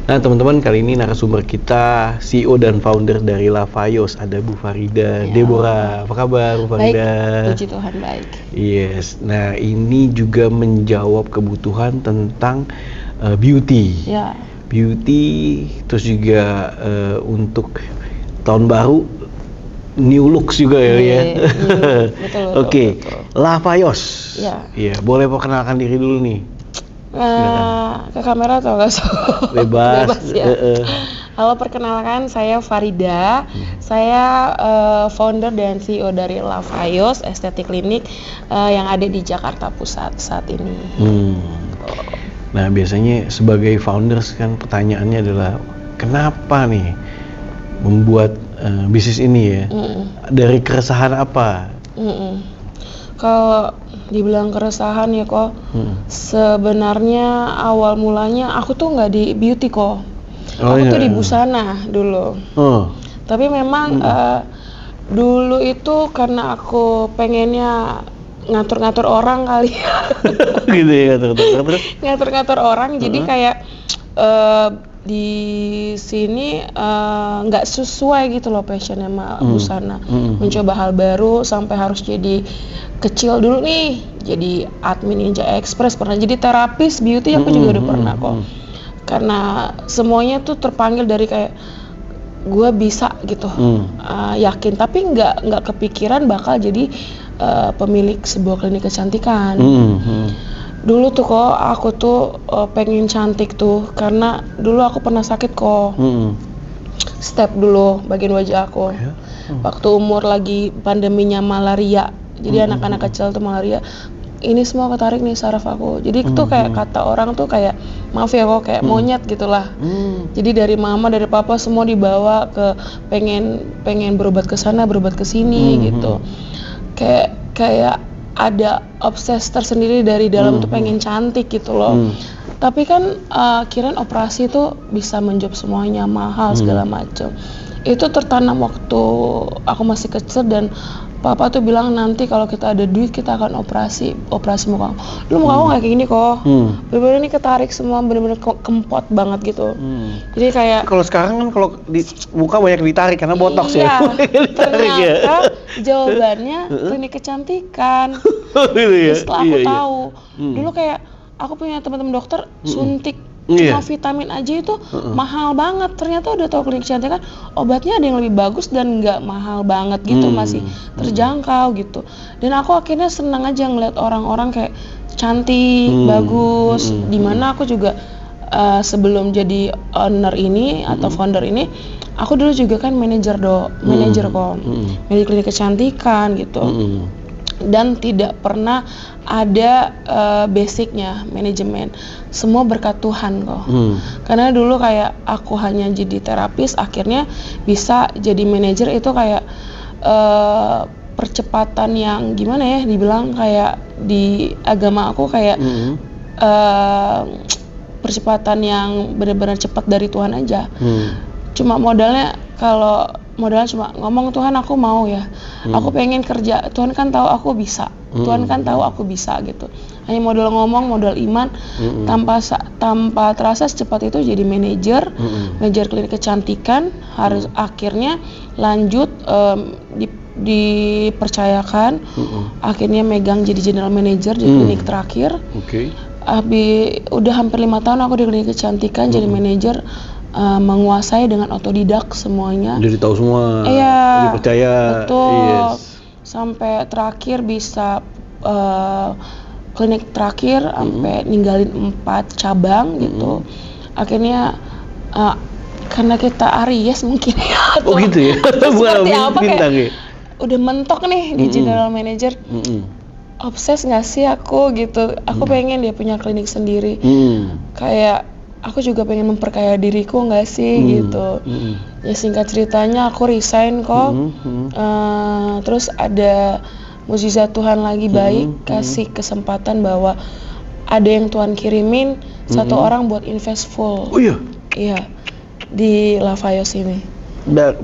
Nah teman-teman, kali ini narasumber kita CEO dan founder dari Lavayos, ada Bu Farida Deborah. Apa kabar Bu Farida? Baik, puji Tuhan baik. Yes, nah ini juga menjawab kebutuhan tentang beauty. Ya. Beauty, terus juga untuk tahun baru new looks juga ya. Betul. Oke, Lavayos. Ya. Iya, boleh perkenalkan diri dulu nih. Ke kamera atau nggak? Bebas ya. Halo, perkenalkan saya Farida. Saya founder dan CEO dari Lavayos Estetik Clinic yang ada di Jakarta Pusat saat ini. Nah, biasanya sebagai founders kan pertanyaannya adalah kenapa nih membuat bisnis ini ya? Dari keresahan apa? Kalau dibilang keresahan ya kok, sebenarnya awal mulanya aku tuh nggak di beauty kok. Aku tuh di busana dulu. Tapi memang dulu itu karena aku pengennya ngatur-ngatur orang kali ya. Gitu ya, ngatur-ngatur orang. Jadi kayak di sini nggak sesuai gitu loh passion sama busana. Mencoba hal baru sampai harus jadi kecil dulu nih, jadi admin Ninja Express, pernah jadi terapis beauty aku juga udah pernah kok. Karena semuanya tuh terpanggil dari kayak gue bisa gitu, yakin, tapi nggak kepikiran bakal jadi pemilik sebuah klinik kecantikan. Dulu tuh kok aku tuh pengen cantik tuh karena dulu aku pernah sakit kok. Step dulu bagian wajah aku. Waktu umur lagi pandeminya malaria. Jadi anak-anak kecil tuh malaria. Ini semua ketarik nih saraf aku. Jadi tuh kayak kata orang tuh kayak maaf ya kok kayak monyet gitulah. Jadi dari mama dari papa semua dibawa ke pengen berobat ke sana, berobat ke sini gitu. Kayak ada obses tersendiri dari dalam tuh pengen cantik gitu loh. Tapi kan kirain operasi tuh bisa menjawab semuanya, mahal segala macam. Itu tertanam waktu aku masih kecil dan papa tuh bilang nanti kalau kita ada duit kita akan operasi muka. Dulu muka aku nggak kayak gini kok. Bener-bener ini ketarik semua, bener-bener kempot banget gitu. Jadi kayak kalau sekarang kan kalau di muka banyak ditarik karena botox ya. Ternyata jawabannya klinik kecantikan. Setelah aku tahu, dulu kayak aku punya teman-teman dokter suntik cuma vitamin aja itu mahal banget. Ternyata udah tahu klinik kecantikan obatnya ada yang lebih bagus dan nggak mahal banget gitu, masih terjangkau gitu. Dan aku akhirnya senang aja ngeliat orang-orang kayak cantik, bagus. Dimana aku juga sebelum jadi owner ini atau founder ini, aku dulu juga kan manajer kok, manajer klinik kecantikan gitu. Dan tidak pernah ada basicnya manajemen, semua berkat Tuhan kok. Karena dulu kayak aku hanya jadi terapis, akhirnya bisa jadi manajer itu kayak percepatan yang gimana ya dibilang, kayak di agama aku kayak percepatan yang benar-benar cepat dari Tuhan aja. Cuma modalnya cuma ngomong Tuhan aku mau ya, aku pengen kerja, Tuhan kan tahu aku bisa, Tuhan kan tahu aku bisa gitu. Hanya modal ngomong, modal iman, tanpa terasa secepat itu jadi manajer klinik kecantikan. Harus akhirnya lanjut dipercayakan, akhirnya megang jadi general manager di klinik terakhir. Udah hampir 5 tahun aku di klinik kecantikan jadi manajer. Menguasai dengan otodidak semuanya. Jadi tahu semua. Iya. Dipercaya. Betul. Sampai terakhir bisa klinik terakhir sampai ninggalin 4 cabang gitu. Akhirnya karena kita Aries mungkin ya. Oh gitu ya. Seperti apa kayak udah mentok nih di general manager. Obses nggak sih aku gitu. Aku pengen dia punya klinik sendiri. Kayak aku juga pengen memperkaya diriku nggak sih gitu. Ya singkat ceritanya aku resign kok. Terus ada mukjizat Tuhan lagi baik, kasih kesempatan bahwa ada yang Tuhan kirimin satu orang buat invest full. Oh iya? Iya, di Lavayos ini.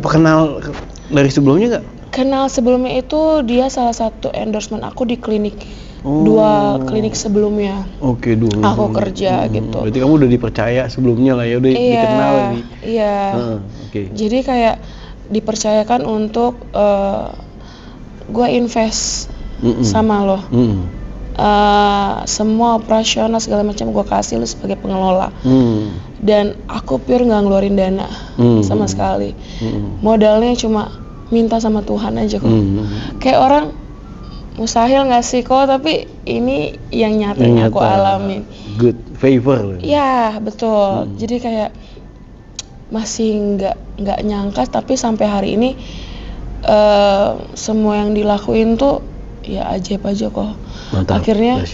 Kenal dari sebelumnya nggak? Kenal sebelumnya itu dia salah satu endorsement aku di klinik 2 klinik sebelumnya. Oke, 2. Aku kerja gitu. Berarti kamu udah dipercaya sebelumnya lah ya, udah dikenal nih. Iya. Oke. Jadi kayak dipercayakan untuk gue invest sama lo. Semua operasional segala macam gue kasih lo sebagai pengelola. Dan aku pure nggak ngeluarin dana sama sekali. Modalnya cuma minta sama Tuhan aja kok. Kayak orang mustahil ngasih kok, tapi ini yang nyata aku alamin. Good favor. Ya betul. Jadi kayak masih nggak nyangka, tapi sampai hari ini semua yang dilakuin tuh ya ajaib aja kok. Mantap. Akhirnya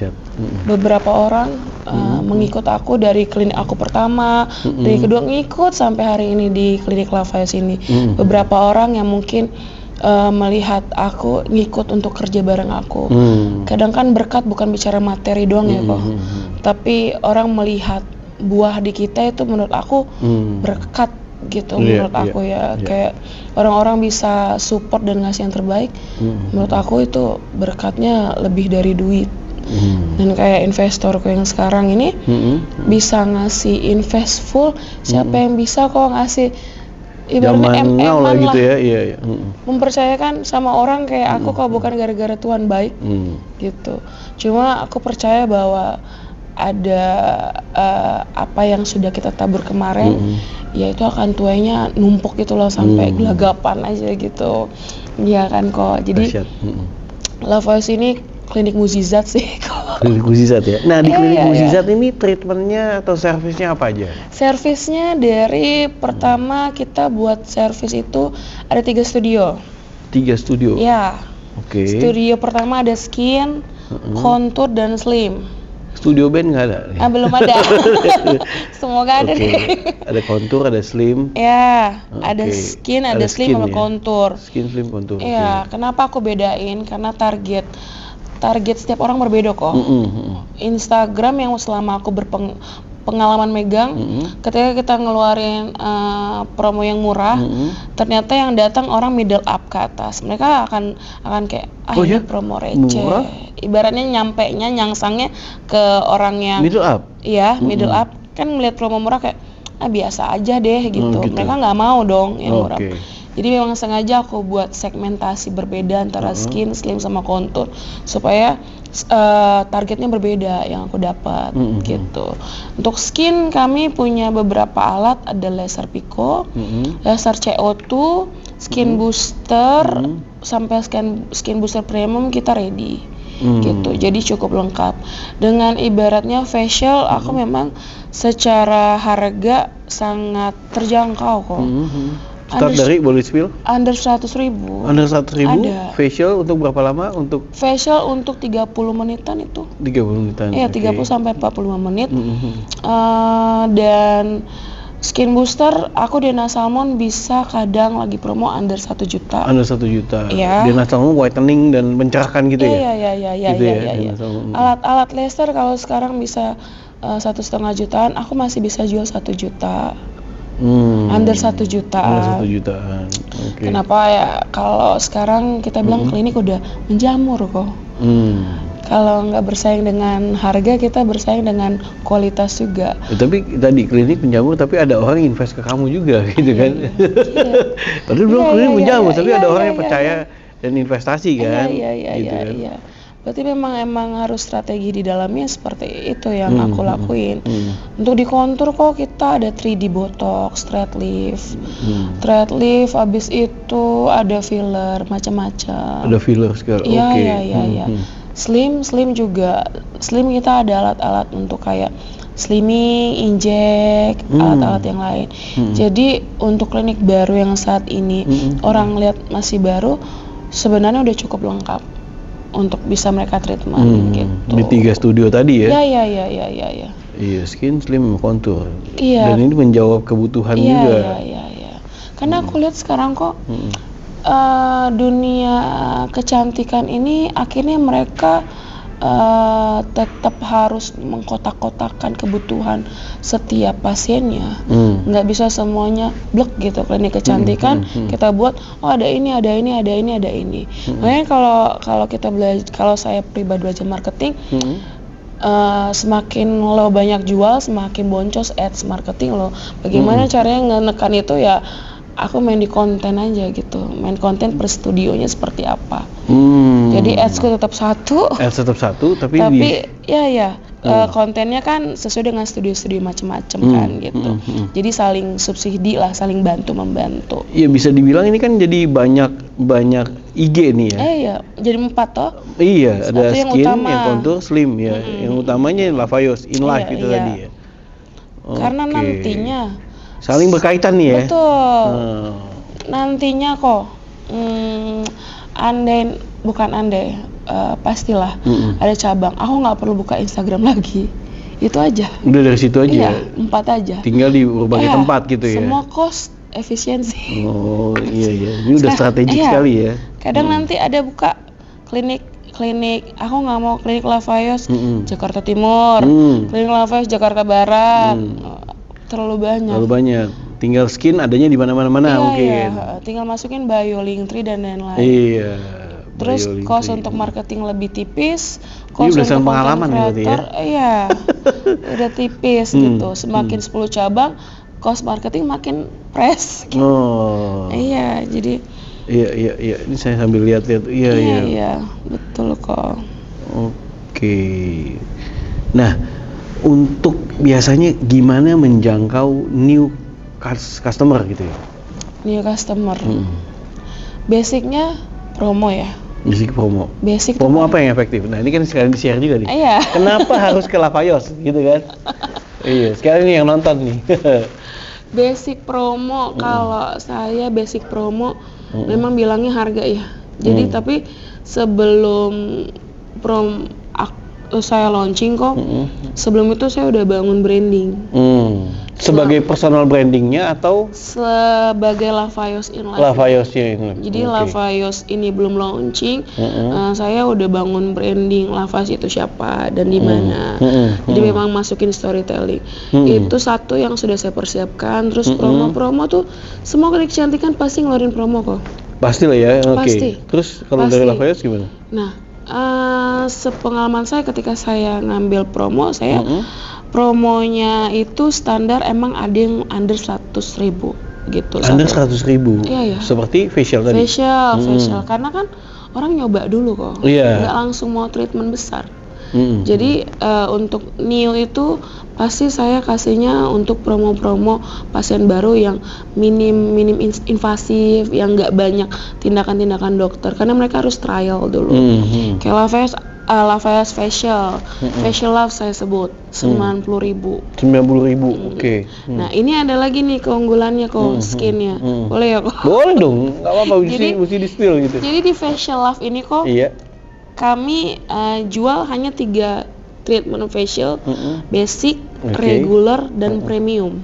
beberapa orang mengikut aku dari klinik aku pertama, dari kedua ngikut sampai hari ini di klinik Lavayos ini. Beberapa orang yang mungkin melihat aku ngikut untuk kerja bareng aku. Kadang kan berkat bukan bicara materi doang ya kok, tapi orang melihat buah di kita itu menurut aku berkat gitu. Menurut aku kayak orang-orang bisa support dan ngasih yang terbaik. Menurut aku itu berkatnya lebih dari duit. Dan kayak investorku yang sekarang ini bisa ngasih invest full. Siapa yang bisa kok ngasih ibaratnya now lah gitu ya. Mempercayakan sama orang kayak aku kalau bukan gara-gara Tuhan baik gitu. Cuma aku percaya bahwa ada apa yang sudah kita tabur kemarin, ya itu akan tuainya numpuk gitu loh sampai gelagapan aja gitu. Iya kan kok. Jadi Lavayos ini klinik mukjizat sih kok. Klinik mukjizat ya. Nah di klinik mukjizat ini treatmentnya atau servisnya apa aja? Servisnya dari pertama kita buat servis itu ada 3 studio. 3 studio? Ya. Oke. Studio pertama ada skin, contour dan slim. Studio band nggak ada? Belum ada. Semoga ada deh. Ada kontur, ada slim. Ya, ada skin, ada slim sama kontur. Skin, slim, kontur. Iya, kenapa aku bedain? Karena target setiap orang berbeda kok. Instagram yang selama aku pengalaman megang, ketika kita ngeluarin promo yang murah, ternyata yang datang orang middle up ke atas. Mereka akan kayak ini promo receh. Murah? Ibaratnya nyangsangnya ke orang yang middle up. Iya, middle up kan melihat promo murah kayak biasa aja deh gitu. Mereka nggak mau dong yang murah. Jadi memang sengaja aku buat segmentasi berbeda antara skin, slim sama kontur supaya targetnya berbeda yang aku dapat gitu. Untuk skin kami punya beberapa alat, ada laser Pico, laser CO2, skin booster, sampai skin booster premium kita ready. Gitu. Jadi cukup lengkap. Dengan ibaratnya facial aku memang secara harga sangat terjangkau kok. Start dari boleh spill? Under 100.000. Under 100.000? Ada. Facial untuk berapa lama? Facial untuk 30 menitan itu. 30 menitan? Iya, 30 sampai 45 menit. Dan skin booster, aku Dena Salmon bisa kadang lagi promo under 1 juta. Under 1 juta? Iya. Dena Salmon whitening dan mencerahkan gitu ya? Iya. Alat laser kalau sekarang bisa 1,5 jutaan, aku masih bisa jual 1 juta. Under 1 jutaan. Under 1 jutaan. Okay. Kenapa ya? Kalau sekarang kita bilang klinik udah menjamur kok. Kalau nggak bersaing dengan harga, kita bersaing dengan kualitas juga. Tapi tadi klinik menjamur, tapi ada orang invest ke kamu juga, gitu kan? Tadi belum klinik menjamur, tapi ada orang yang percaya dan investasi kan? Iya. Berarti memang harus strategi di dalamnya seperti itu yang aku lakuin. Untuk di kontur kok kita ada 3D botox, thread lift, abis itu ada filler macam-macam. Ada filler segala. Iya. Slim juga. Slim kita ada alat-alat untuk kayak slimming, inject, alat-alat yang lain. Jadi untuk klinik baru yang saat ini orang lihat masih baru, sebenarnya udah cukup lengkap untuk bisa mereka treatment gitu. Di 3 studio tadi ya? Iya. Iya, skin, slim, kontur. Iya. Dan ini menjawab kebutuhan juga. Iya. Karena aku lihat sekarang kok dunia kecantikan ini akhirnya mereka tetap harus mengkotak-kotakan kebutuhan setiap pasiennya. Nggak bisa semuanya blek gitu. Klinik kecantikan kita buat, oh ada ini. Makanya kalau kita belajar, kalau saya pribadi belajar marketing, semakin lo banyak jual, semakin boncos ads marketing lo. Bagaimana caranya ngenekan itu ya? Aku main di konten aja gitu, main konten per studionya seperti apa. Jadi ads-ku tetap satu. Ads tetap satu, tapi kontennya kan sesuai dengan studio-studio macam-macam kan gitu. Jadi saling subsidi lah, saling bantu membantu. Iya, bisa dibilang ini kan jadi banyak IG nih ya. Iya, jadi 4 toh. Iya, ada yang skin, utama. yang contour, slim ya. Yang utamanya Lavayos, In Life itu tadi ya. Karena nantinya saling berkaitan nih ya. Betul. Nantinya kok pastilah ada cabang. Aku nggak perlu buka Instagram lagi. Itu aja. Udah dari situ aja. Iya, 4 aja. Tinggal di berbagai tempat gitu ya. Semua cost efisiensi. Oh iya. Ini udah strategik sekali ya. Kadang nanti ada buka klinik, aku nggak mau klinik Lavayos Jakarta Timur, klinik Lavayos Jakarta Barat. Terlalu banyak. Tinggal skin adanya di mana-mana mungkin. Iya, tinggal masukin bio, Linktree dan lain-lain. Iya. Terus cost untuk marketing lebih tipis, cost udah untuk pengalaman gitu ya. Iya. Udah tipis gitu. Semakin 10 cabang, cost marketing makin press. Gitu. Iya, jadi Iya. Ini saya sambil lihat-lihat. Iya, betul kok. Oke. Nah, untuk biasanya gimana menjangkau new customer gitu ya? New customer. Basicnya promo ya. Basic promo apa yang efektif? Nah ini kan sekalian di-share juga nih. Iya. Kenapa harus ke Lavayos gitu kan? Iya, sekalian ini yang nonton nih. Basic promo, kalau saya basic promo memang bilangnya harga ya. Jadi tapi sebelum saya launching kok, sebelum itu saya udah bangun branding. Sebagai personal brandingnya atau? Sebagai Lavayos In Life. Lavayosnya In Life. Jadi Lavayos ini belum launching, saya udah bangun branding Lavayos itu siapa dan di mana. Jadi memang masukin storytelling. Itu satu yang sudah saya persiapkan. Terus promo-promo tuh semua klinik kecantikan pasti ngeluarin promo kok. Pasti lah ya. Pasti. Terus kalau dari Lavayos gimana? Nah, sepengalaman saya ketika saya ngambil promo, saya promonya itu standar emang ada yang under 100.000 gitu. Under 100.000? Iya. Seperti facial tadi? Facial, karena kan orang nyoba dulu kok, nggak langsung mau treatment besar. Jadi untuk new itu pasti saya kasihnya untuk promo-promo pasien baru yang minim invasif, yang nggak banyak tindakan-tindakan dokter, karena mereka harus trial dulu. Kayak Lavayos facial love saya sebut 90.000. 90.000, oke. Nah ini ada lagi nih keunggulannya kok, skinnya. Boleh ya kok? Boleh dong, nggak apa-apa, mesti di spill gitu. Jadi di facial love ini kok, kami jual hanya 3 treatment facial, basic, regular, dan premium.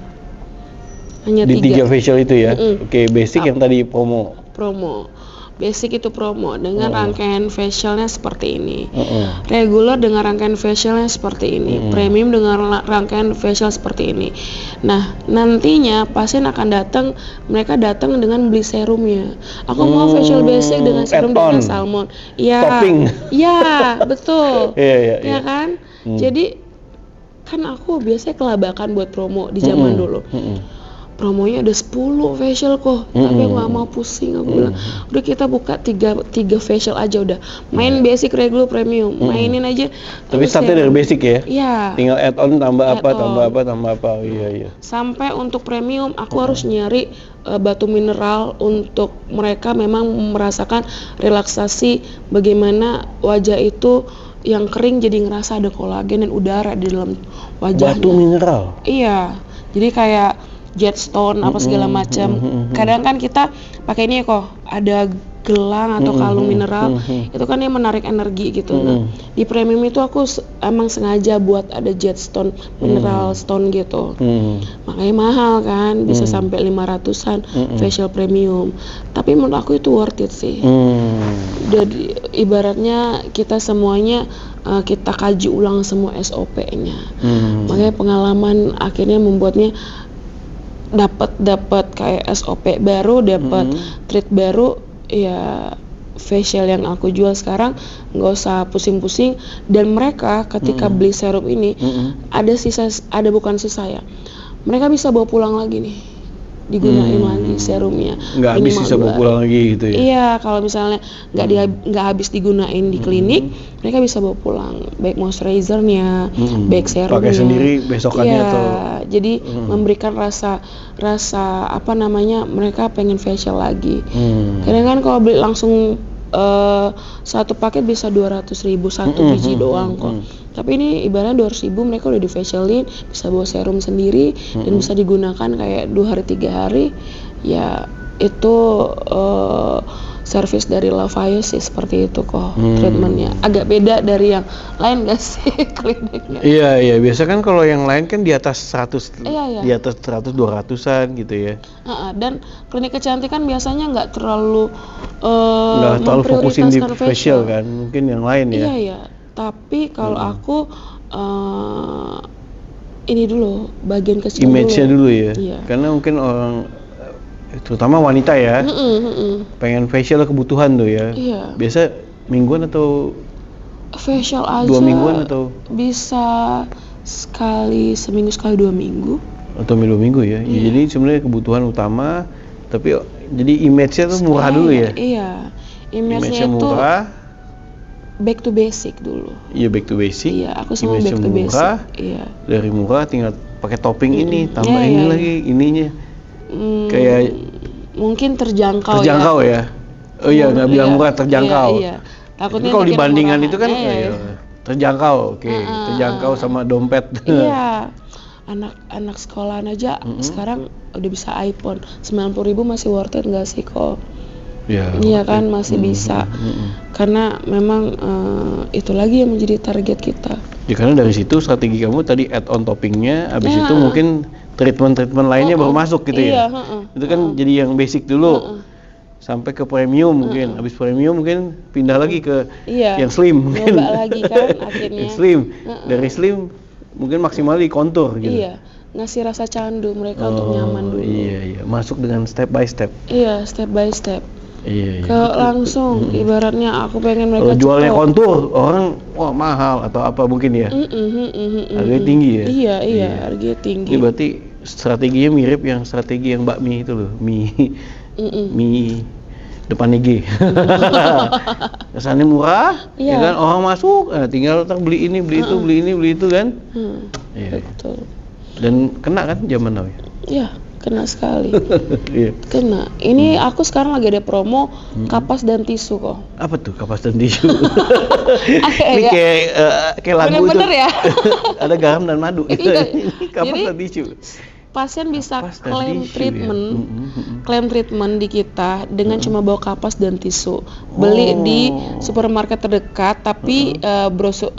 Hanya di 3 facial itu ya? Oke, basic yang tadi promo. Basic itu promo dengan rangkaian facialnya seperti ini. Regular dengan rangkaian facialnya seperti ini. Premium dengan rangkaian facial seperti ini. Nah, nantinya pasien akan mereka datang dengan beli serumnya. Aku mau facial basic dengan serum dengan salmon. Iya. Topping. Iya, betul. Iya Kan? Jadi kan aku biasanya kelabakan buat promo di zaman dulu. Promonya ada 10 facial kok, tapi aku gak mau pusing. Aku bilang, udah kita buka 3 facial aja udah. Main basic, regular, premium, mainin aja. Tapi startnya dari basic ya? Iya. Tinggal add on, tambah apa. Iya. Sampai untuk premium, aku harus nyari batu mineral untuk mereka memang merasakan relaksasi, bagaimana wajah itu yang kering jadi ngerasa ada kolagen dan udara di dalam wajahnya. Batu mineral? Iya. Jadi kayak jetstone apa segala macam. Kadang kan kita pakai ini kok, ada gelang atau kalung mineral, itu kan dia menarik energi gitu. Nah, di premium itu aku emang sengaja buat ada jet stone, mineral stone gitu. Makanya mahal kan, bisa sampai 500-an facial premium. Tapi menurut aku itu worth it sih. Jadi ibaratnya kita semuanya kita kaji ulang semua SOP-nya. Makanya pengalaman akhirnya membuatnya dapat kayak SOP baru, dapat treat baru. Ya facial yang aku jual sekarang nggak usah pusing-pusing, dan mereka ketika beli serum ini ada bukan sisa ya, mereka bisa bawa pulang lagi nih, digunain lagi serumnya. Nggak habis bisa bawa pulang lagi gitu ya? Iya, kalau misalnya nggak habis digunain di klinik, mereka bisa bawa pulang, baik moisturizernya, baik serumnya. Pakai sendiri besokannya atau? Jadi memberikan rasa apa namanya, mereka pengen facial lagi. Karena kan kalau beli langsung satu paket bisa 200.000 satu biji doang kok. Tapi ini ibaratnya 200.000 mereka udah di facialin, bisa bawa serum sendiri dan bisa digunakan kayak 2 hari 3 hari. Ya itu service dari Lavaya sih seperti itu kok. Treatmentnya agak beda dari yang lain gak sih kliniknya? Iya, biasa kan kalau yang lain kan di atas 100, di atas 100 200-an gitu ya. Dan klinik kecantikan biasanya nggak terlalu fokusin di facial kan, mungkin yang lain ya. Iya. Tapi kalau aku ini dulu bagian kecil image-nya dulu ya. Iya. Karena mungkin orang terutama wanita ya, pengen facial kebutuhan tuh ya. Iya. Biasa mingguan atau facial aja 2 mingguan atau bisa seminggu sekali 2 minggu atau 2 minggu ya. Jadi sebenarnya kebutuhan utama, tapi jadi image-nya tuh murah dulu ya. Iya. Image-nya murah. Back to basic dulu. Iya, back to basic. Iya, aku semua back to murah, basic. Iya. Dari murah tinggal pakai topping ini, tambah ini lagi ininya. Kayak mungkin terjangkau ya. Oh iya, nggak bilang murah, terjangkau. Iya. Takutnya kalau dibandingan itu kan terjangkau, terjangkau sama dompet. Iya. Anak sekolahan aja sekarang udah bisa iPhone, 90.000 masih worth it nggak sih kok? Iya kan, masih bisa. Karena memang itu lagi yang menjadi target kita. Ya karena dari situ strategi kamu tadi add on toppingnya, habis itu mungkin treatment lainnya baru masuk gitu ya. Itu kan jadi yang basic dulu. Sampai ke premium mungkin, habis premium mungkin pindah lagi ke yang slim mungkin. Nyoba lagi kan akhirnya. Slim. Dari slim mungkin maksimal di kontur gitu. Iya. Ngasih rasa candu mereka untuk nyaman dulu. Iya. Masuk dengan step by step. Iya, step by step. Iya. Langsung ibaratnya aku pengen mereka jualnya kontur, orang wah mahal atau apa mungkin ya. Harganya tinggi ya. Iya, harganya tinggi. Ini berarti strateginya mirip yang strategi yang Mbak Mi itu loh, Mi depannya G. Kesannya murah, ya kan, orang masuk, tinggal beli ini, beli itu, beli itu kan. Betul. Dan kena kan zaman now ya? Iya, kena sekali. Kena. Ini aku sekarang lagi ada promo kapas dan tisu kok. Apa tuh kapas dan tisu? Ini kayak lagu itu. Bener ya? Ada garam dan madu. Kapas dan tisu. Pasien bisa klaim treatment di kita dengan cuma bawa kapas dan tisu. Beli di supermarket terdekat, tapi brosur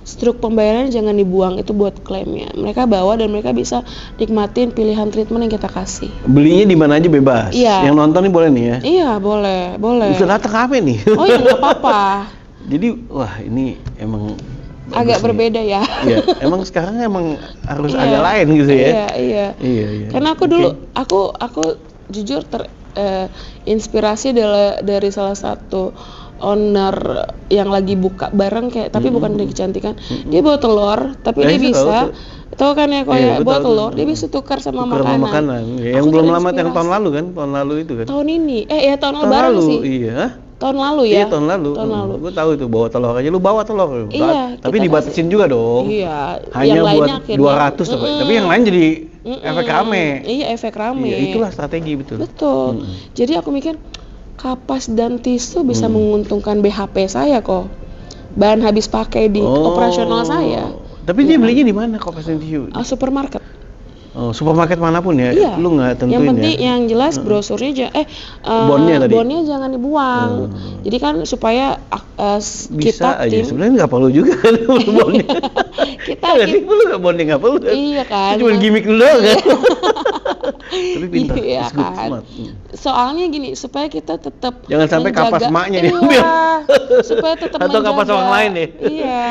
struk pembayarannya jangan dibuang, itu buat klaimnya. Mereka bawa dan mereka bisa nikmatin pilihan treatment yang kita kasih. Belinya di mana aja bebas. Iya. Yang nonton nih boleh nih ya? Iya, boleh. Bisa datang apa nih? Oh iya, nggak apa-apa. Jadi wah ini emang agak berbeda ya. Iya, emang sekarang emang harus agak lain gitu ya. Iya. Karena aku dulu aku jujur inspirasi dari salah satu owner yang lagi buka bareng tapi bukan dari kecantikan. Dia bawa telur, tapi dia bisa tahu kan ya, kalau bawa telur dia bisa tukar sama makanan. Yang belum lama yang tahun lalu itu kan. Tahun ini tahun lalu sih. Iya. Tahun lalu ya? Iya, tahun lalu. Gue tahu itu bawa telur aja, lu bawa telur. Iya. Tapi dibatasin juga dong. Iya. Hanya buat 200 tapi yang lain jadi efek rame. Iya, efek rame. Iya, itulah strategi betul. Jadi aku mikir kapas dan tisu bisa menguntungkan BHP saya kok. Bahan habis pakai di operasional saya. Tapi dia belinya di mana kapas dan tisu? Supermarket. Supermarket manapun ya, lu nggak tentuin yang penting ya? Yang jelas brosurnya bondnya jangan dibuang. Jadi kan supaya bisa kita aja sebenarnya nggak perlu juga bondnya. kita perlu nggak bondnya nggak perlu. Iya kan. Cuma gimmick dulu kan. Tapi pintar, iya good, kan. smart. Soalnya gini, supaya kita tetap jangan sampai kapas maknya diambil. Supaya tetap atau kapas orang lain ya. Iya.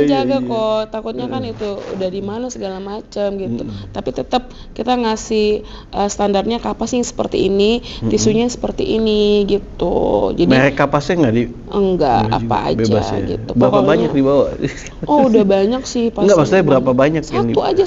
Menjaga kok. Takutnya kan itu udah di mana segala macam gitu. Tapi tetap kita ngasih standarnya kapas yang seperti ini, tisunya seperti ini gitu. Jadi merek kapasnya nggak di? Enggak, apa aja bebas ya. gitu. Berapa banyak dibawa? Oh, udah banyak sih pasti. Enggak, maksudnya berapa banyak yang satu aja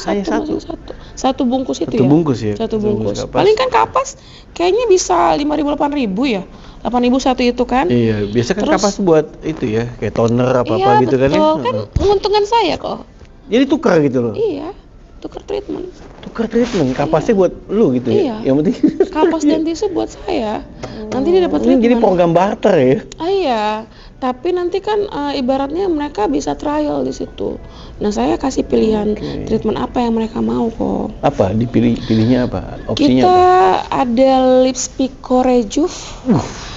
satu bungkus itu satu bungkus ya? Satu bungkus. Paling kan kapas kayaknya bisa 5.000 8.000 ya. 8.000 satu itu kan? Iya, biasa kan kapas buat itu ya, kayak toner apa-apa gitu kan ya. Iya, kan menguntungkan saya kok. Jadi tukar gitu loh. Iya, tukar treatment. Kapasnya buat lu gitu ya. Yang penting kapas dan tisu buat saya. Nanti dia dapat treatment. Ini jadi program barter ya. Iya. Tapi nanti kan ibaratnya mereka bisa trial di situ. Nah, saya kasih pilihan treatment apa yang mereka mau kok. Apa? Pilihnya apa? Opsinya kita apa? Ada Lips Pico Rejuve.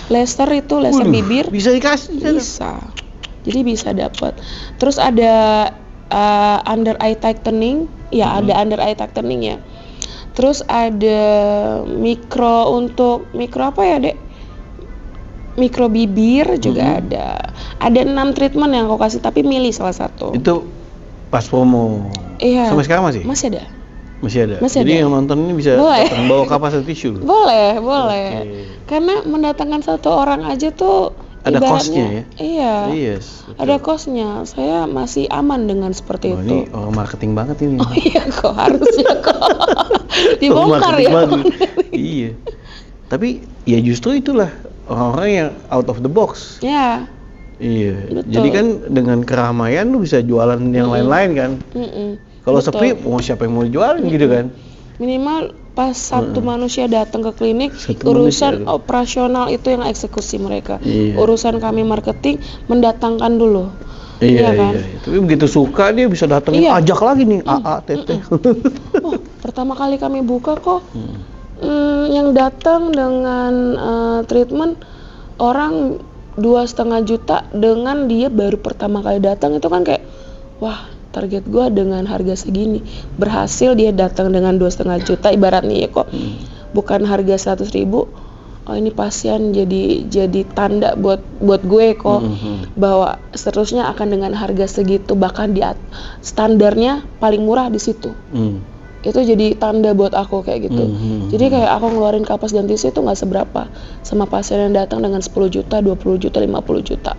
Laser itu laser bibir. Bisa dikasih? Bisa. Jadi bisa dapat. Terus ada under eye tightening. Ya, ada under eye tightening ya. Terus ada mikro apa ya, Dek? Mikro bibir juga ada. Ada 6 treatment yang aku kasih, tapi milih salah satu. Itu pas promo. Iya. Sampai sekarang masih? Masih ada. Jadi yang nonton ini bisa datang bawa kapas dan tisu. Boleh. Karena mendatangkan satu orang aja tuh ada cost-nya ya? Iya. Yes, ada cost-nya. Saya masih aman dengan seperti itu. Ini orang marketing banget ini. Oh iya kok, harusnya kok. Dibongkar ya. Iya. Tapi ya justru itulah orang-orang yang out of the box. Ya. Iya. Betul. Jadi kan dengan keramaian lu bisa jualan yang lain-lain kan. Kalau sepi, siapa yang mau jualin gitu kan? Minimal pas satu manusia datang ke klinik, urusan operasional itu yang eksekusi mereka. Urusan kami marketing mendatangkan dulu. Iya kan? Tapi begitu suka dia bisa datang ajak lagi nih AA teteh. Pertama kali kami buka kok. Yang datang dengan treatment orang 2,5 juta dengan dia baru pertama kali datang itu kan kayak wah, target gue dengan harga segini berhasil dia datang dengan 2,5 juta ibaratnya ya kok. Bukan harga 100.000. Oh, ini pasien jadi tanda buat gue kok bahwa seterusnya akan dengan harga segitu, bahkan di standarnya paling murah di situ. Itu jadi tanda buat aku kayak gitu. Jadi kayak aku ngeluarin kapas dan tisu itu nggak seberapa sama pasien yang datang dengan 10 juta, 20 juta, 50 juta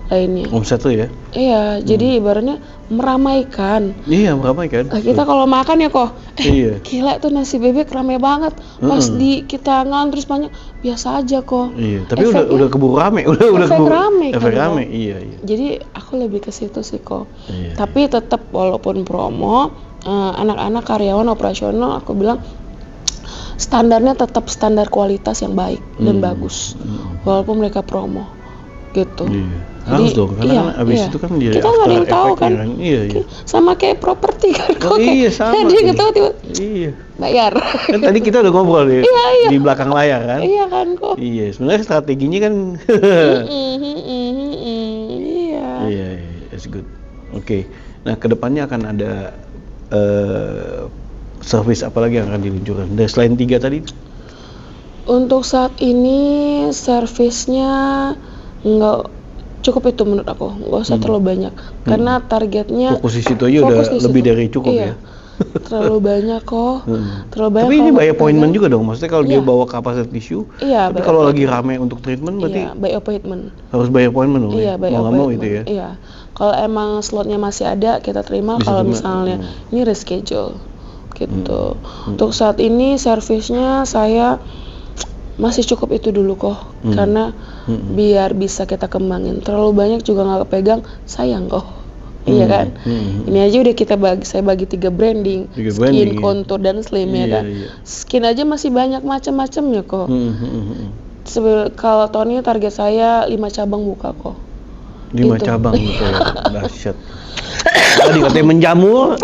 lainnya. Omset tuh ya? Iya, jadi ibaratnya meramaikan. Iya, meramaikan. Kita kalau makan ya kok, iya. Gila tuh nasi bebek rame banget. Pas kita ngantri banyak, biasa aja kok. Iya, tapi udah keburu rame, udah keburu rame kan. Rame, iya. Jadi aku lebih ke situ sih kok. Iya, tapi tetap walaupun promo, anak-anak karyawan operasional aku bilang standarnya tetap standar kualitas yang baik dan bagus. Walaupun mereka promo gitu. Iya. Harus dong, karena abis itu kan dia kita nggak ada yang tahu kan. Iya. Sama kayak properti kan. Iya, sama. Dia nggak tahu tiba. Iya. Bayar. Kan tadi kita udah ngobrol nih di belakang layar kan. Iya kan kok. Iya, sebenarnya strateginya kan. Iya, that's good. Oke. Nah, kedepannya akan ada service apa lagi yang akan diluncurkan? Dari selain 3 tadi? Untuk saat ini servisnya nggak cukup itu menurut aku, nggak usah terlalu banyak karena targetnya fokus di situ aja udah lebih dari cukup ya. Terlalu banyak kok. Terlalu banyak. Tapi ini by appointment juga dong, maksudnya kalau dia bawa kapasitas tisu. Iya. Tapi kalau lagi rame untuk treatment berarti. Iya, by appointment. Harus by appointment dong. Iya, by appointment. Mau gitu ya. Iya. Kalau emang slotnya masih ada kita terima. Kalau misalnya ini reschedule gitu. Untuk saat ini servisnya saya masih cukup itu dulu kok, karena biar bisa kita kembangin. Terlalu banyak juga nggak kepegang, sayang kok. Iya kan? Ini aja udah saya bagi 3 branding, skin, contour, dan slim ya kan. Skin aja masih banyak macam-macamnya kok. Kalau tahun ini target saya 5 cabang buka kok. 5 cabang gitu ya, dahsyat. Tadi katanya menjamur,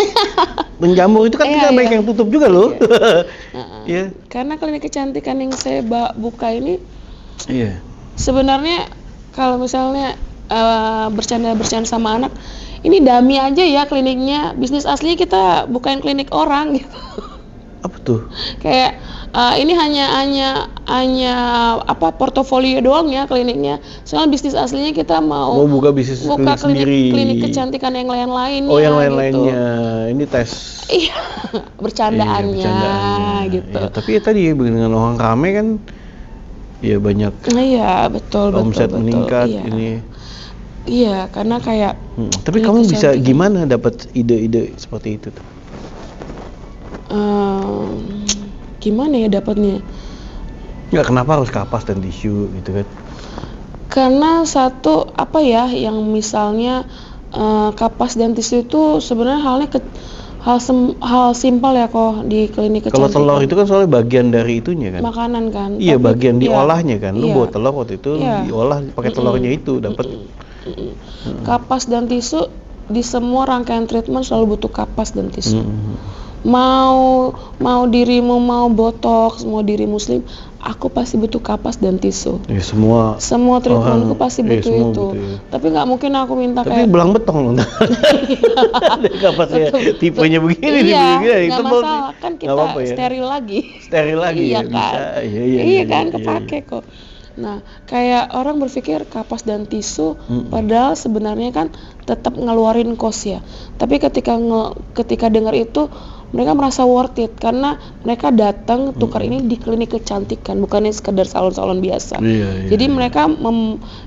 menjamur itu kan kita banyak yang tutup juga loh. Iya. Karena klinik kecantikan yang saya buka ini, iya. Sebenarnya kalau misalnya bercanda sama anak, ini dummy aja ya kliniknya. Bisnis aslinya kita bukain klinik orang gitu. Apa tuh? Kayak ini hanya portofolio doang ya kliniknya. Soalnya bisnis aslinya kita mau buka bisnis buka klinik kecantikan yang lain-lainnya. Oh, yang Gitu. lain-lainnya. Ini tes. Iya, bercandaannya gitu. Ya, tapi ya tadi dengan orang rame kan, ya banyak. Iya, betul. Omset meningkat iya. ini. Iya, karena kayak. Tapi kamu bisa gimana dapat ide-ide seperti itu tuh? Gimana ya dapatnya? Nggak, kenapa harus kapas dan tisu gitu kan? Karena satu yang misalnya kapas dan tisu itu sebenarnya hal simpel ya kok di klinik kecantikan. Kalau telur itu kan soalnya bagian dari itunya kan? Makanan kan. Iya, bagian diolahnya kan. Lu buat telur waktu itu diolah pakai telurnya itu dapat. Kapas dan tisu di semua rangkaian treatment selalu butuh kapas dan tisu. Mau dirimu mau botox, mau dirimu slim, aku pasti butuh kapas dan tisu. Ya, semua treatmentku pasti butuh itu. Butuh, ya. Tapi nggak mungkin aku minta tapi belang betong loh. Kapasnya tipenya begini, nggak masalah kan kita steril lagi. Steril lagi iya ya, kan? Bisa. Iya kan, kepake kok. Nah, kayak orang berpikir kapas dan tisu, padahal sebenarnya kan tetap ngeluarin cost ya. Tapi ketika dengar itu, mereka merasa worth it karena mereka datang tukar ini di klinik kecantikan, bukannya sekedar salon-salon biasa. Jadi mereka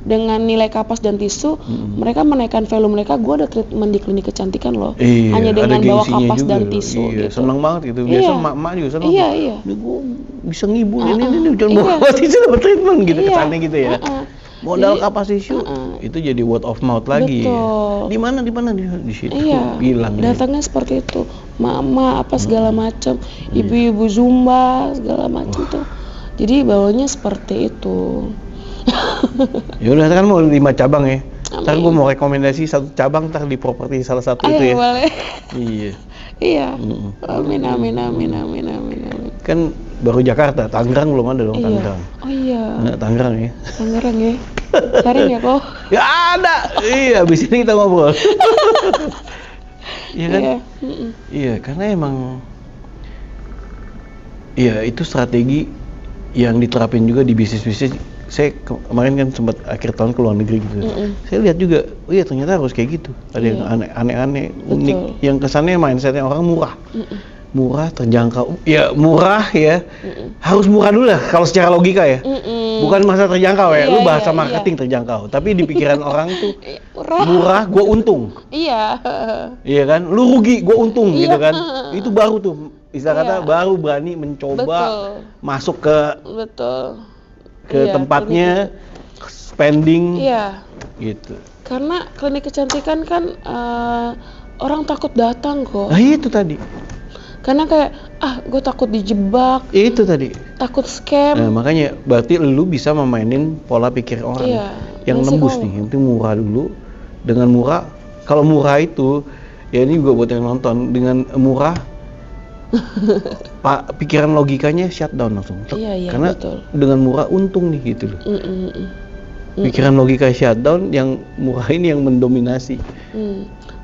dengan nilai kapas dan tisu, mereka menaikkan value mereka. Gue ada treatment di klinik kecantikan loh, hanya dengan bawa kapas juga, dan tisu. Gitu. Senang banget gitu. Biasa emak-emak juga senang. Iya. Ini gue bisa ngibul ini jangan bawa tisu dapat treatment gitu kesannya gitu ya. Modal kapas tisu itu jadi word of mouth lagi. Betul. Di mana di situ. Iya. Bilang. Datangnya seperti itu. Mama apa segala macam, ibu-ibu zumba segala macam tuh. Jadi bawanya seperti itu. Ya udah kan mau 5 cabang ya. Ntar gue mau rekomendasi 1 cabang ntar di properti salah satu itu ya. Boleh. Iya. Amin. Kan baru Jakarta, Tangerang belum ada dong. Tangerang. Oh iya. Nah, Tangerang ya. Tangerang ya. Cari ya kok. Ya ada. Iya, abis ini kita ngobrol. Iya kan? Iya, karena emang itu strategi yang diterapin juga di bisnis-bisnis. Saya kemarin kan sempat akhir tahun ke luar negeri gitu. Saya lihat juga, ternyata harus kayak gitu. Ada yang aneh-aneh, unik. Yang kesannya mindsetnya orang murah. Murah, terjangkau. Ya murah ya. Harus murah dulu lah kalau secara logika ya. Bukan masa terjangkau ya. Lu bahasa marketing terjangkau. Tapi di pikiran orang tuh murah, gua untung. Iya kan? Lu rugi, gua untung gitu kan. Itu baru tuh. Istilah kata baru berani mencoba masuk ke tempatnya, spending. Gitu. Karena klinik kecantikan kan orang takut datang kok. Nah itu tadi. Karena kayak gue takut dijebak. Itu tadi. Takut scam. Nah, makanya berarti lu bisa memainin pola pikir orang yang nembus nih. Yang penting murah dulu. Dengan murah, kalau murah itu ya ini juga buat yang nonton, dengan murah pikiran logikanya shutdown langsung. Karena betul. Dengan murah untung nih gitu loh. Pikiran logika shutdown, yang murah ini yang mendominasi.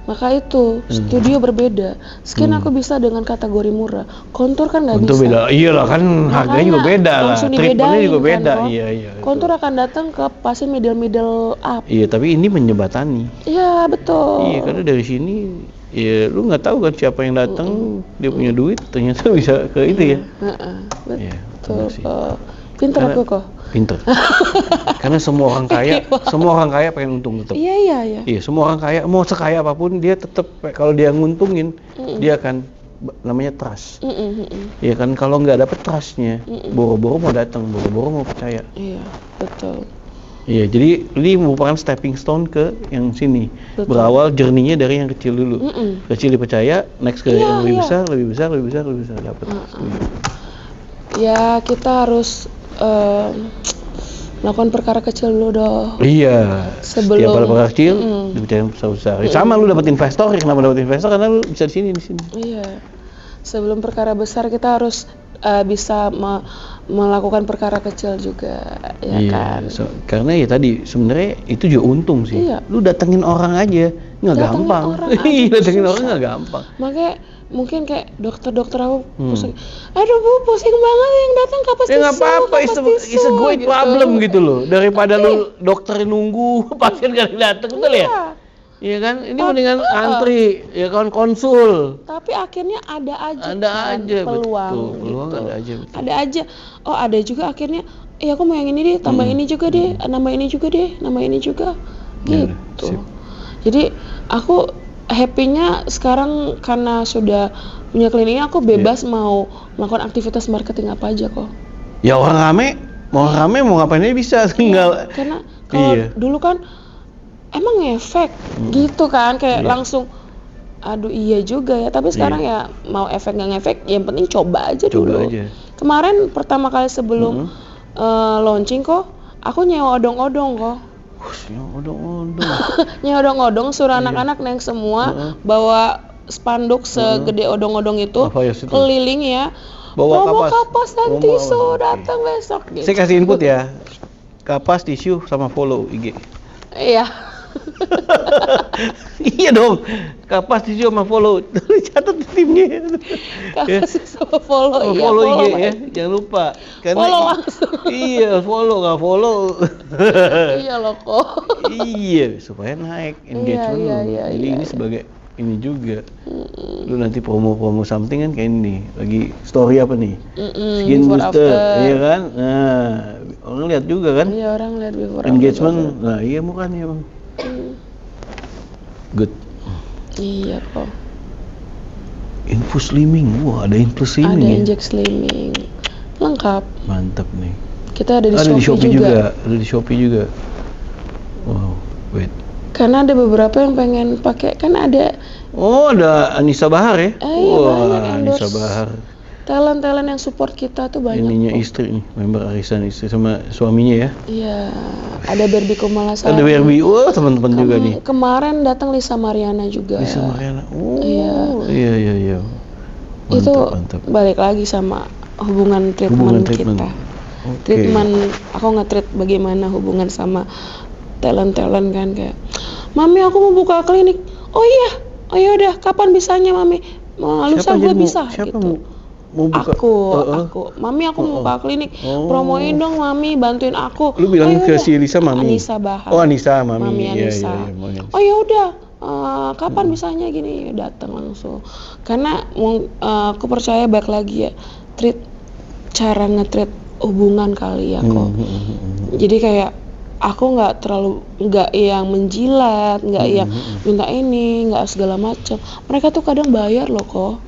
Maka itu studio berbeda. Skin aku bisa dengan kategori murah, kontur kan nggak bisa. Beda, iyalah kan harganya juga beda lah, treatmentnya juga beda. Kan, iya. Kontur akan datang ke pasien middle up. Iya, tapi ini menjembatani. Iya betul. Iya, karena dari sini, ya lu nggak tahu kan siapa yang datang, dia punya duit, ternyata bisa ke itu ya. Betul. Pinter aku kok. Pinter. Karena semua orang kaya pengen untung tetap. Iya. Iya, semua orang kaya mau sekaya apapun dia tetap kalau dia nguntungin dia akan namanya trust. Iya kan, kalau nggak dapet trustnya, boro-boro mau datang, boro-boro mau percaya. Iya, betul. Iya, jadi ini merupakan stepping stone ke yang sini. Betul. Berawal journey-nya dari yang kecil dulu. Kecil dipercaya, next ke yang lebih besar dapat. Ya kita harus melakukan perkara kecil dulu dong. Iya. Sebelum setiap perkara kecil dibicarain besar-besar. Sama lu dapat investor, kenapa dapat investor? Karena lu bisa di sini. Iya. Sebelum perkara besar kita harus bisa melakukan perkara kecil juga, ya kan? Karena ya tadi sebenarnya itu juga untung sih. Iya. Lu datengin orang aja nggak gampang. Iya, datengin orang nggak gampang. Makanya mungkin kayak dokter aku pusing. Aduh Bu, pusing banget yang datang kapas tisu. Ya nggak apa-apa, it's a great problem gitu loh. Daripada lu dokter nunggu pasien gak datang, betul ya? Iya kan, ini mendingan antri, ya kan, konsul. Tapi akhirnya ada aja peluang gitu. Ada aja. Betul. Ada aja. Oh ada juga akhirnya, aku mau yang ini deh, tambah ini juga deh, nambah ini juga deh, nambah ini juga, gitu. Jadi aku happy-nya sekarang karena sudah punya kliniknya, aku bebas mau melakukan aktivitas marketing apa aja kok. Ya orang mau ngapain aja bisa, tinggal. Karena kalau dulu kan emang ngefek gitu kan, kayak langsung aduh iya juga ya, tapi sekarang ya mau efek nggak ngefek, yang penting coba aja dulu. Kemarin pertama kali sebelum launching kok aku nyewa odong-odong kok. Nyewa odong-odong, suruh anak-anak naik semua bawa spanduk segede odong-odong itu keliling ya, bawa kapas dan tisu, datang besok gitu. Saya kasih input ya, kapas, tisu, sama follow IG. Iya. Iya dong, kapas, tisu, sama follow. Catat timnya. Kapas sama follow. Follow IG ya, jangan lupa. Karena follow langsung. Iya, follow, nggak follow. Iya loh kok. Iya, supaya naik engagement. Iya, jadi ini sebagai ini juga. Lu nanti promo something kan kayak ini, lagi story apa nih? Skin booster, iya kan? Nah, orang lihat juga kan? Iya, orang lihat before engagement. Nah, iya mukanya Bang. Good. Iya kok. Infus slimming, wah ada infus slimming. Ada inject slimming, lengkap. Mantap nih. Kita ada di Shopee juga. Ada di Shopee juga. Wow, wait. Karena ada beberapa yang pengen pakai, kan ada. Oh, ada Anissa Bahar ya? Iya, banyak Anissa Bahar. Talent yang support kita tuh banyak. Ininya istri nih, member arisan istri sama suaminya ya? Iya, ada Barbie Kumalasari. Ada Barbie, teman-teman juga nih. Kemarin datang Lisa Mariana juga. Lisa Mariana, iya. Mantap, itu mantap. Balik lagi sama hubungan treatment kita. Treatment, aku nge-treat bagaimana hubungan sama talent kan, kayak Mami aku mau buka klinik. Oh iya udah, kapan bisanya Mami? Lusa gue bisa gitu. Mau buka? Aku Mami aku mau buka klinik, promoin dong Mami, bantuin aku. Lu bilang ke si Lisa Mami? Anissa Bahar. Oh Anissa, Mami. Mami Anissa. Iya. Oh ya udah, kapan bisanya gini, datang langsung. Karena aku percaya balik lagi ya, cara nge-treat hubungan kali ya kok. Jadi kayak aku nggak yang menjilat, nggak yang minta ini, nggak segala macam. Mereka tuh kadang bayar loh kok,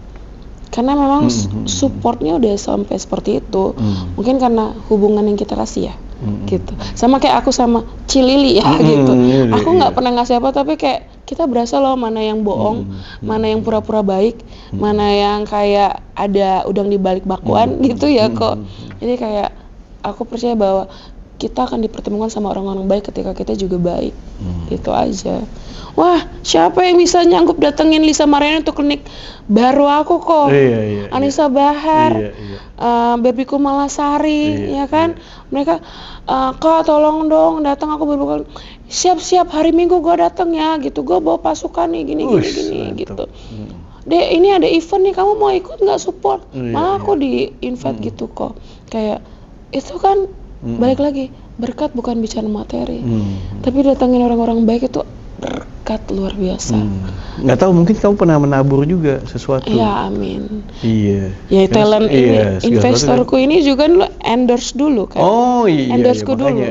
karena memang supportnya udah sampai seperti itu. Mungkin karena hubungan yang kita kasih ya, gitu. Sama kayak aku sama Cilili ya, gitu. Aku nggak pernah ngasih apa, tapi kayak kita berasa loh mana yang bohong, mana yang pura-pura baik, mana yang kayak ada udang di balik bakwan gitu ya kok. Jadi kayak aku percaya bahwa kita akan dipertemukan sama orang-orang baik ketika kita juga baik. Gitu aja. Wah, siapa yang bisa nyanggup datengin Lisa Mariana untuk klinik baru aku kok. Anissa Bahar, Barbie Kumalasari, ya kan? Mereka, Kak tolong dong datang, aku baru siap-siap hari Minggu gue datang ya, gitu. Gue bawa pasukan nih, gini gitu. Dek, ini ada event nih, kamu mau ikut nggak support? Malah aku di invite gitu kok. Kayak itu kan balik lagi, berkat bukan bicara materi, tapi datangin orang-orang baik itu berkat luar biasa. Nggak tahu, mungkin kamu pernah menabur juga sesuatu. Ya amin. Iya. Ya talent ini, investorku ini juga dulu endorse dulu kan. Oh iya. Endorseku dulu. Dulu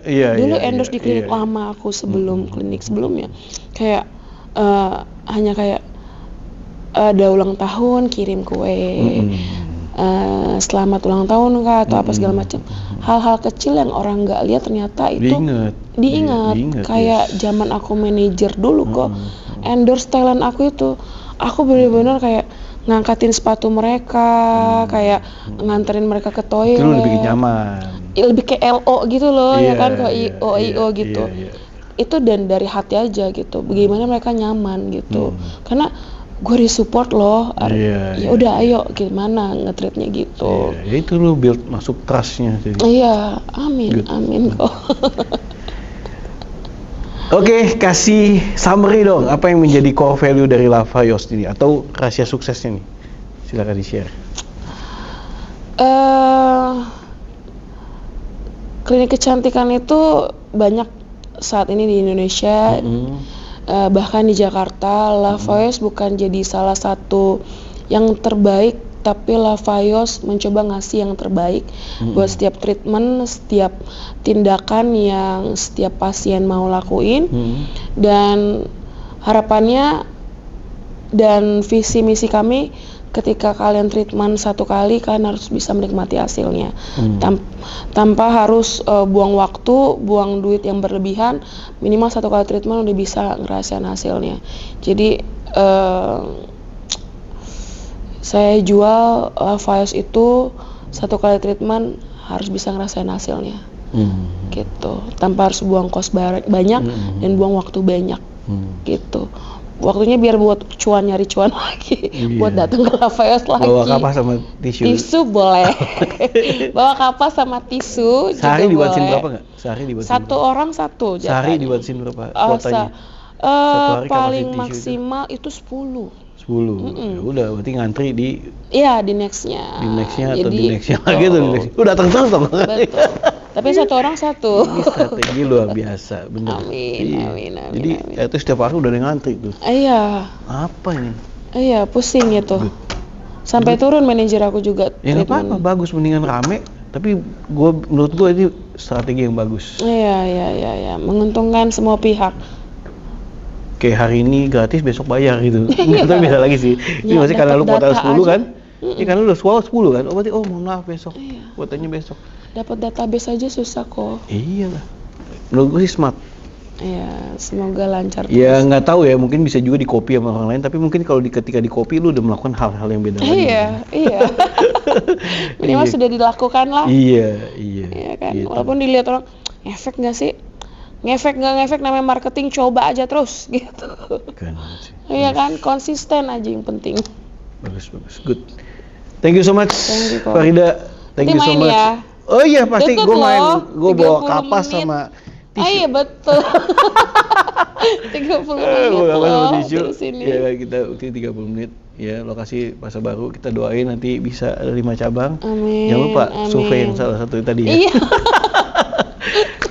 iya, endorse di klinik lama aku sebelum klinik sebelumnya. Kayak hanya kayak ada ulang tahun kirim kue. Selamat ulang tahun kak atau apa segala macam, hal-hal kecil yang orang nggak lihat ternyata itu diingat. Kayak zaman aku manajer dulu kok endorse talent aku itu, aku benar-benar kayak ngangkatin sepatu mereka, kayak nganterin mereka ke toilet. Itu lebih nyaman. Lebih kayak LO gitu loh, ya kan, kayak IO gitu. Itu dan dari hati aja gitu. Bagaimana mereka nyaman gitu. Karena gue disupport loh. Ya udah ayo gimana nge-treatnya gitu. Ya itu lo build masuk trust-nya. Iya, amin kok. Oke, kasih summary dong, apa yang menjadi core value dari Lavayos ini atau rahasia suksesnya nih? Silakan di-share. Klinik kecantikan itu banyak saat ini di Indonesia, bahkan di Jakarta. Lavayos bukan jadi salah satu yang terbaik, tapi Lavayos mencoba ngasih yang terbaik buat setiap treatment, setiap tindakan yang setiap pasien mau lakuin. Dan harapannya dan visi misi kami, ketika kalian treatment satu kali, kalian harus bisa menikmati hasilnya tanpa harus buang waktu, buang duit yang berlebihan. Minimal satu kali treatment udah bisa ngerasain hasilnya. Jadi saya jual Lavayos itu satu kali treatment harus bisa ngerasain hasilnya, gitu, tanpa harus buang kos banyak dan buang waktu banyak, gitu. Waktunya biar buat nyari cuan lagi, buat datang ke Lavayos lagi. Bawa kapas sama tisu. Tisu boleh. Bawa kapas sama tisu. Sehari juga dibatasin boleh. berapa nggak? Sehari dibatasin satu berapa? orang satu. Sehari dibatasin berapa kuotanya? Paling maksimal itu 10. 10. Ya udah, berarti ngantri di di nextnya. Di nextnya atau di nextnya lagi tuh. Udah datang terus dong. Betul. Tapi satu orang satu. Ini strategi luar biasa, bener. Amin. Jadi itu setiap hari udah ada yang ngantri tuh. Iya. Apa ini? Iya, pusing itu. Sampai turun manajer aku juga. Ya nggak apa-apa, bagus, mendingan rame. Tapi menurut gue ini strategi yang bagus. Iya. Menguntungkan semua pihak. Kayak hari ini gratis, besok bayar gitu. Itu beda lagi sih. Ini masih karena lu kuota 10 kan? Iya karena lu udah 10 kan? Oh berarti mohon maaf besok. Kuotanya besok. Dapat database aja susah kok. Iya lah. Menurut gue sih smart. Iya, semoga lancar. Ya nggak tahu ya, mungkin bisa juga di-copy sama orang lain. Tapi mungkin kalau ketika di-copy lu udah melakukan hal-hal yang beda lagi. Iya. Minimal sudah dilakukan lah. Iya kan. Gitu. Walaupun dilihat orang, efek nggak sih? Ngefek nggak ngefek, namanya marketing, coba aja terus gitu. Iya kan, konsisten aja yang penting. Bagus, good. Thank you so much, Farida. Thank you so much. Ya. Oh iya pasti, gue bawa kapas menit. Sama tisu. Iya betul. 30 menit loh di sini. Ya kita 30 menit. Ya lokasi Pasar Baru, kita doain nanti bisa ada 5 cabang. Amin. Jangan lupa survei yang salah satu tadi ya. Iya.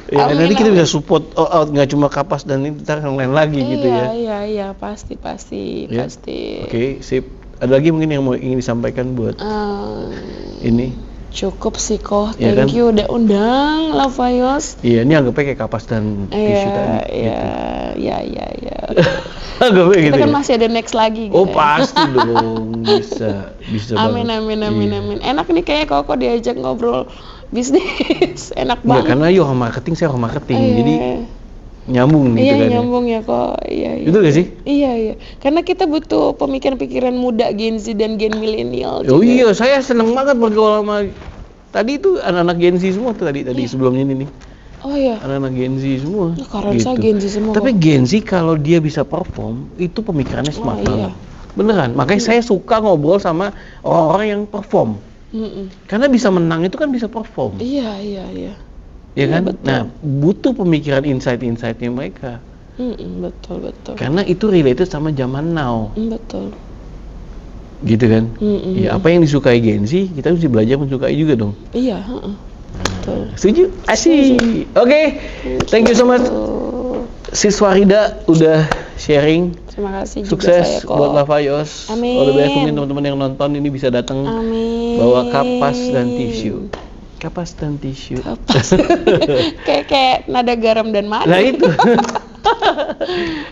Ya, nanti kita bisa support out, nggak cuma kapas dan ini ntar yang lain lagi gitu ya. Iya, pasti. Oke, sip. Ada lagi mungkin yang ingin disampaikan buat ini? Cukup sih kok, thank you udah undang Lavayos. Iya, ini anggapnya kayak kapas dan tisu tadi. Iya. Anggapnya gitu. Kita kan masih ada next lagi. Oh pasti dong, bisa Amin. Enak nih kayak kok diajak ngobrol bisnis, enak banget. Karena marketing, saya orang marketing, jadi nyambung gitu kan. Iya nyambung ya kok, iya. Itu gak sih? Iya. Karena kita butuh pemikiran-pikiran muda Gen Z dan Gen milenial. Oh iya, saya seneng banget bergaul sama tadi itu anak-anak Gen Z semua tuh tadi sebelumnya ini nih. Oh iya. Anak-anak Gen Z semua. Karena gitu. Saya Gen Z semua. Tapi Gen Z kalau dia bisa perform, itu pemikirannya smart banget. Beneran. Makanya saya suka ngobrol sama orang-orang yang perform. Karena bisa menang itu kan bisa perform. Iya. Ya kan? Betul. Nah, butuh pemikiran insight-insightnya mereka. Betul. Karena itu related sama zaman now. Betul. Gitu kan? Ya, apa yang disukai Gen Z, kita mesti belajar mensukai juga dong. Iya, betul. Setuju? Asik. Oke. Thank you so much. Sis Farida udah sharing. Terima kasih juga Sukses saya kok. buat Lavayos. Amin. All the best, mungkin teman-teman yang nonton ini bisa datang. Amin. Bawa kapas dan tisu. Kapas dan tisu. kayak nada garam dan madu. Nah itu.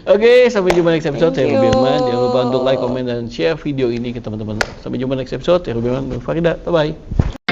Oke, sampai jumpa next episode. Saya Ruby Herman. Jangan lupa untuk like, comment, dan share video ini ke teman-teman. Sampai jumpa next episode. Saya Ruby Herman dan Farida. Bye-bye.